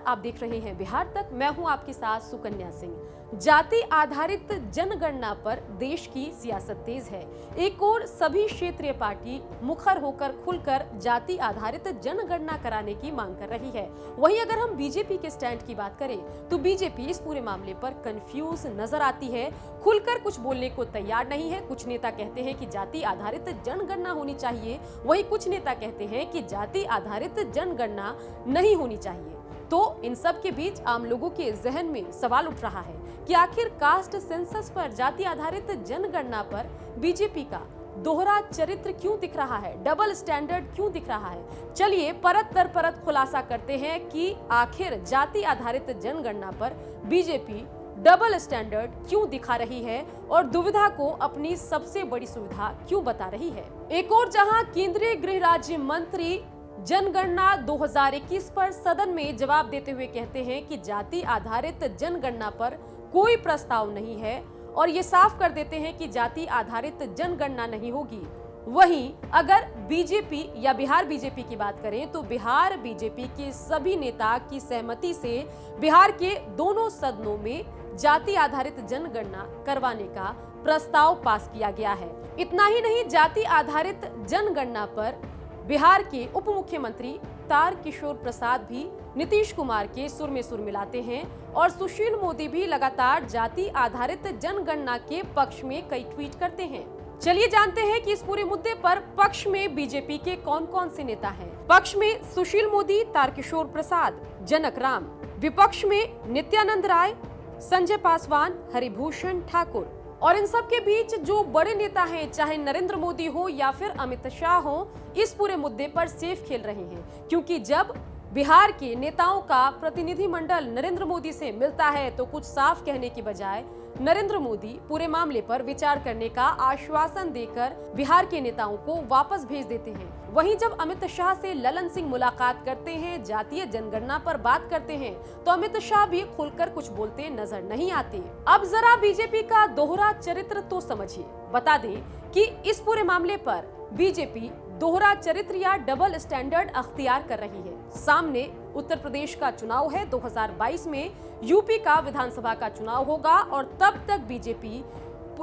आप देख रहे हैं बिहार तक। मैं हूं आपके साथ सुकन्या सिंह। जाति आधारित जनगणना पर देश की सियासत तेज है। एक और सभी क्षेत्रीय पार्टी मुखर होकर खुलकर जाति आधारित जनगणना कराने की मांग कर रही है। वहीं अगर हम बीजेपी के स्टैंड की बात करें तो बीजेपी इस पूरे मामले पर कंफ्यूज नजर आती है, खुलकर कुछ बोलने को तैयार नहीं है। कुछ नेता कहते हैं कि जाति आधारित जनगणना होनी चाहिए, वहीं कुछ नेता कहते हैं कि जाति आधारित जनगणना नहीं होनी चाहिए। तो इन सब के बीच आम लोगों के जहन में सवाल उठ रहा है कि आखिर कास्ट सेंसस पर, जाति आधारित जनगणना पर बीजेपी का दोहरा चरित्र क्यों दिख रहा है, डबल स्टैंडर्ड क्यों दिख रहा है। चलिए परत दर परत खुलासा करते हैं कि आखिर जाति आधारित जनगणना पर बीजेपी डबल स्टैंडर्ड क्यों दिखा रही है और दुविधा को अपनी सबसे बड़ी सुविधा क्यों बता रही है। एक और जहां केंद्रीय गृह राज्य मंत्री जनगणना 2021 पर सदन में जवाब देते हुए कहते हैं कि जाति आधारित जनगणना पर कोई प्रस्ताव नहीं है और ये साफ कर देते हैं कि जाति आधारित जनगणना नहीं होगी। वहीं अगर बीजेपी या बिहार बीजेपी की बात करें तो बिहार बीजेपी के सभी नेता की सहमति से बिहार के दोनों सदनों में जाति आधारित जनगणना करवाने का प्रस्ताव पास किया गया है। इतना ही नहीं, जाति आधारित जनगणना पर बिहार के उप मुख्यमंत्री तारकिशोर प्रसाद भी नीतीश कुमार के सुर में सुर मिलाते हैं और सुशील मोदी भी लगातार जाति आधारित जनगणना के पक्ष में कई ट्वीट करते हैं। चलिए जानते हैं कि इस पूरे मुद्दे पर पक्ष में बीजेपी के कौन कौन से नेता हैं। पक्ष में सुशील मोदी, तारकिशोर प्रसाद, जनक राम। विपक्ष में नित्यानंद राय, संजय पासवान, हरिभूषण ठाकुर। और इन सब के बीच जो बड़े नेता हैं, चाहे नरेंद्र मोदी हो या फिर अमित शाह हो, इस पूरे मुद्दे पर सेफ खेल रहे हैं, क्योंकि जब बिहार के नेताओं का प्रतिनिधिमंडल नरेंद्र मोदी से मिलता है तो कुछ साफ कहने की बजाय नरेंद्र मोदी पूरे मामले पर विचार करने का आश्वासन देकर बिहार के नेताओं को वापस भेज देते हैं। वहीं जब अमित शाह से ललन सिंह मुलाकात करते हैं, जातीय जनगणना पर बात करते हैं, तो अमित शाह भी खुलकर कुछ बोलते नजर नहीं आते। अब जरा बीजेपी का दोहरा चरित्र तो समझिए। बता दें कि इस पूरे मामले पर बीजेपी दोहरा चरित्र या डबल स्टैंडर्ड अख्तियार कर रही है। सामने उत्तर प्रदेश का चुनाव है, 2022 में यूपी का विधानसभा का चुनाव होगा और तब तक बीजेपी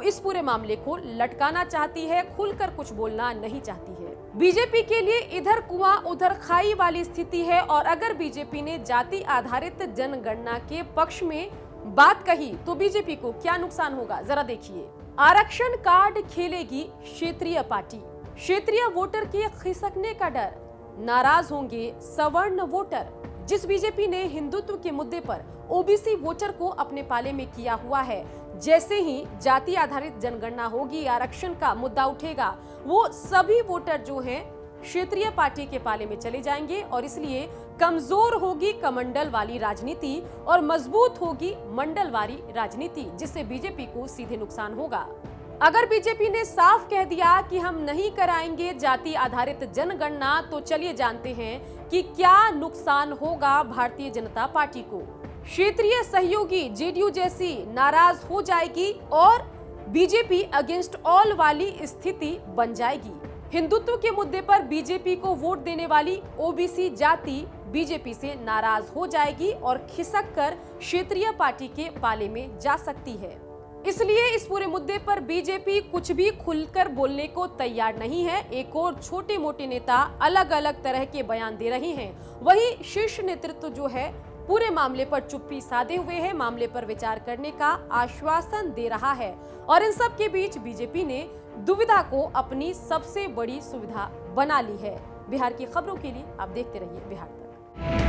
इस पूरे मामले को लटकाना चाहती है, खुलकर कुछ बोलना नहीं चाहती है। बीजेपी के लिए इधर कुआं उधर खाई वाली स्थिति है और अगर बीजेपी ने जाति आधारित जनगणना के पक्ष में बात कही तो बीजेपी को क्या नुकसान होगा, जरा देखिए। आरक्षण कार्ड खेलेगी क्षेत्रीय पार्टी, क्षेत्रीय वोटर के खिसकने का डर, नाराज होंगे सवर्ण वोटर। जिस बीजेपी ने हिंदुत्व के मुद्दे पर ओबीसी वोटर को अपने पाले में किया हुआ है, जैसे ही जाति आधारित जनगणना होगी, आरक्षण का मुद्दा उठेगा, वो सभी वोटर जो हैं क्षेत्रीय पार्टी के पाले में चले जाएंगे और इसलिए कमजोर होगी कमंडल वाली राजनीति और मजबूत होगी मंडलवारी राजनीति, जिससे बीजेपी को सीधे नुकसान होगा। अगर बीजेपी ने साफ कह दिया कि हम नहीं कराएंगे जाति आधारित जनगणना, तो चलिए जानते हैं कि क्या नुकसान होगा भारतीय जनता पार्टी को। क्षेत्रीय सहयोगी जेडीयू जैसी नाराज हो जाएगी और बीजेपी अगेंस्ट ऑल वाली स्थिति बन जाएगी। हिंदुत्व के मुद्दे पर बीजेपी को वोट देने वाली ओबीसी जाति बीजेपी से नाराज हो जाएगी और खिसक कर क्षेत्रीय पार्टी के पाले में जा सकती है। इसलिए इस पूरे मुद्दे पर बीजेपी कुछ भी खुलकर बोलने को तैयार नहीं है। एक और छोटे मोटे नेता अलग अलग तरह के बयान दे रहे हैं, वहीं शीर्ष नेतृत्व जो है पूरे मामले पर चुप्पी साधे हुए है, मामले पर विचार करने का आश्वासन दे रहा है। और इन सब के बीच बीजेपी ने दुविधा को अपनी सबसे बड़ी सुविधा बना ली है। बिहार की खबरों के लिए आप देखते रहिए बिहार तक।